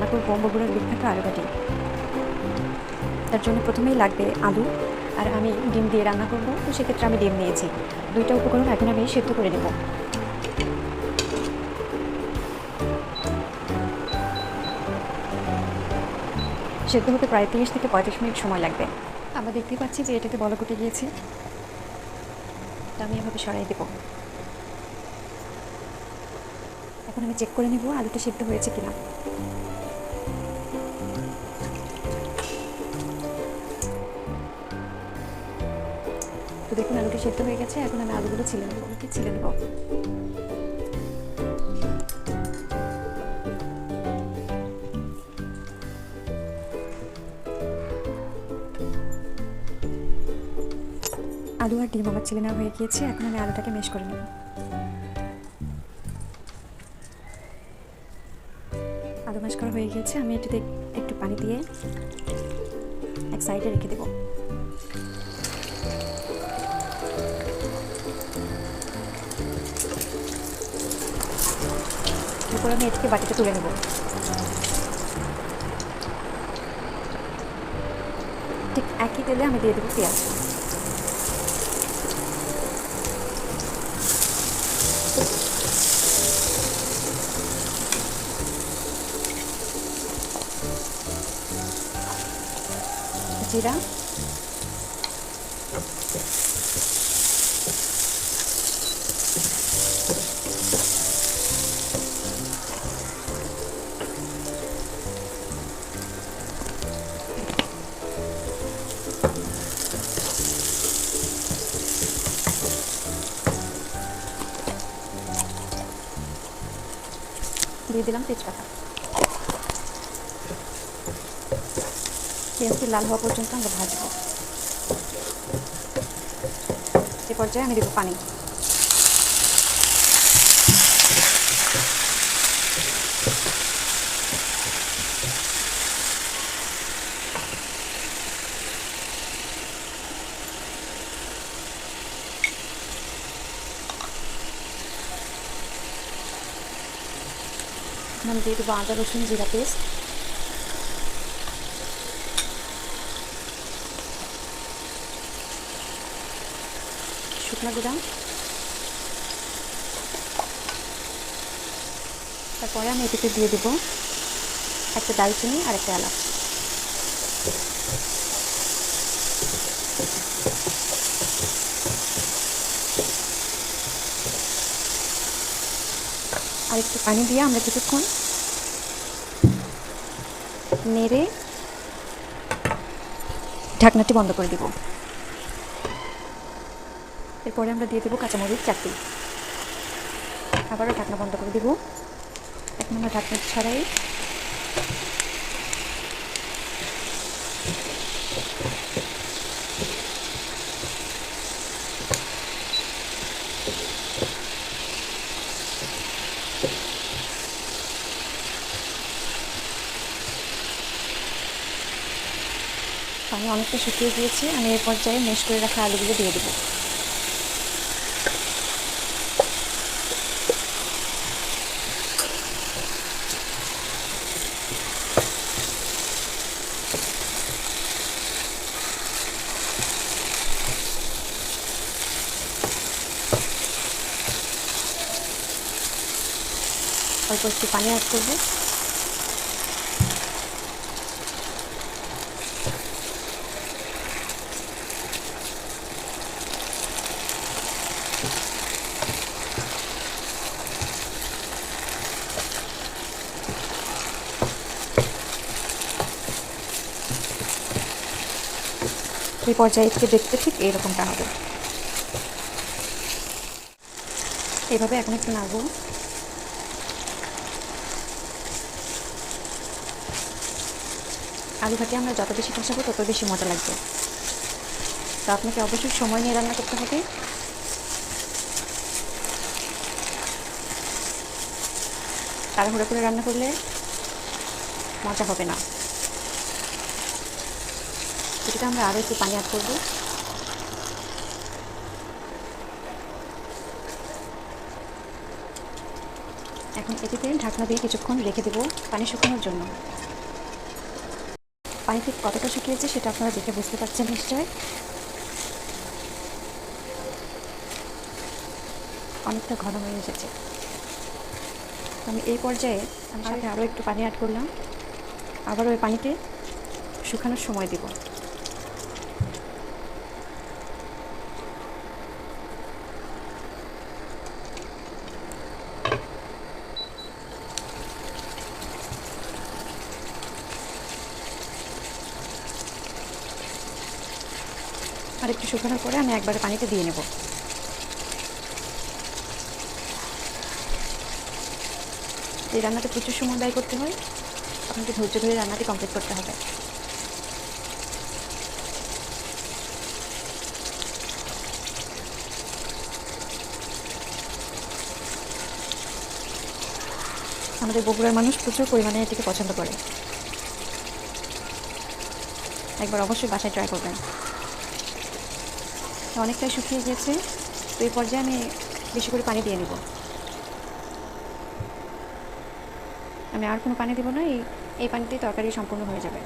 রান্না করব বগুড়ার বিখ্যাত আলুঘাটি। তার জন্য প্রথমেই লাগবে আলু, আর আমি ডিম দিয়ে রান্না করব, তো সেক্ষেত্রে আমি ডিম নিয়েছি। দুইটা উপকরণ এখন আমি সেদ্ধ করে নেব। সেদ্ধ হতে প্রায় 30 থেকে 35 মিনিট সময় লাগবে। আমরা দেখতে পাচ্ছি যে এটাতে বলক উঠে গিয়েছে, তা আমি এভাবে সরাই দেব। এখন আমি চেক করে নেব আলুটা সেদ্ধ হয়েছে কিনা। তো দেখুন আলুটা সেদ্ধ হয়ে গেছে। এখন আমি আলুগুলো ছিলে নেব। আলু আর ডিম আমার ছিলে নেওয়া হয়ে গিয়েছে। এখন আমি আলুটাকে ম্যাশ করে নেব। আলু ম্যাশ করা হয়ে গিয়েছে। আমি এটাতে একটু পানি দিয়ে এক সাইডে রেখে দেব। এরপর আমি এটাকে বাটিতে তুলে নেব। ঠিক একই তেলে আমি দিয়ে দেবো পেঁয়াজ। জিরা, দিয়ে দিলাম তেজপাতা। পেঁয়াজটি লাল হওয়া পর্যন্ত আমরা ভাজব। এ পর্যায়ে আমি দেবো পানি। আমি দিয়ে দেবো আদা রসুন জিরা পেস্ট, শুকনো গুঁড়া, তারপরে আমি এটিতে দিয়ে দেবো একটা দারচিনি আর একটা এলাচ। আর একটু পানি দিয়ে আমরা কিছুক্ষণ নেড়ে ঢাকনাটি বন্ধ করে দেব। এরপরে আমরা দিয়ে দেবো কাঁচামরিচ 4টি। আবারও ঢাকনা বন্ধ করে দেব। এখন আমরা ঢাকনা ছাড়াই পানি অনেকটা শুকিয়ে গিয়েছে। আমি এই পর্যায়ে ম্যাশ করে রাখা আলুগুলো দিয়ে দেবো। অল্প একটু পানি অ্যাড করবো। এই পর্যায়ে থেকে দেখতে ঠিক এইরকমটা হবে। এইভাবে এখন একটু নাড়বো। আলু ভাটি আমরা যত বেশি কষাবো তত বেশি মজা লাগবে। তো আপনাকে অবশ্যই সময় নিয়ে রান্না করতে হবে। তাড়াহুড়ো করে রান্না করলে মজা হবে না। এটাতে আমরা আরও একটু পানি অ্যাড করবো। এখন এটিতে ঢাকনা দিয়ে কিছুক্ষণ রেখে দেবো পানি শুকানোর জন্য। পানিতে কতটা শুকিয়েছে সেটা আপনারা দেখে বুঝতে পারছেন নিশ্চয়। অনেকটা ঘন হয়ে এসেছে। আমি এই পর্যায়ে আমি সাথে আরও একটু পানি অ্যাড করলাম। আবারও ওই পানিতে শুকানোর সময় দেব। আর একটু শুকানোর পরে আমি একবারে পানিতে দিয়ে নেব। এই রান্নাতে প্রচুর সময় ব্যয় করতে হয়, আপনাকে ধৈর্য ধরে রান্নাটি কমপ্লিট করতে হবে। আমাদের বগুড়ার মানুষ প্রচুর পরিমাণে এটিকে পছন্দ করে। একবার অবশ্যই বাসায় ট্রাই করবেন। অনেকটাই শুকিয়ে গিয়েছে, তো এই পর্যায়ে আমি বেশি করে পানি দিয়ে নেব। আমি আর কোনো পানি দেবো না, এই পানিতেই তরকারি সম্পূর্ণ হয়ে যাবে।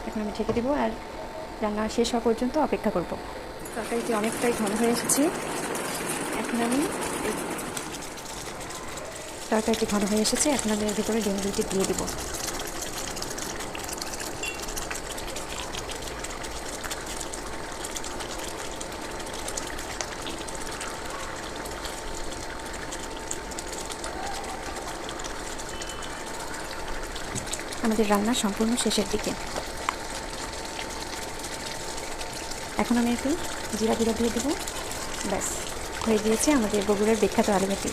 এখন আমি ঢেকে দেবো আর রান্না শেষ হওয়া পর্যন্ত অপেক্ষা করব। তরকারিটি অনেকটাই ঘন হয়ে এসেছে। এখন আমি তরকারিটি ঘন হয়ে এসেছে, এখন আমি এর ভিতরে ডিম দুইটি দিয়ে দিব। আমাদের রান্না সম্পূর্ণ শেষের দিকে। এখন আমি একটু জিরা গুঁড়া দিয়ে দেবো। ব্যাস হয়ে গিয়েছে আমাদের বগুড়ার বিখ্যাত আলু ভাতি।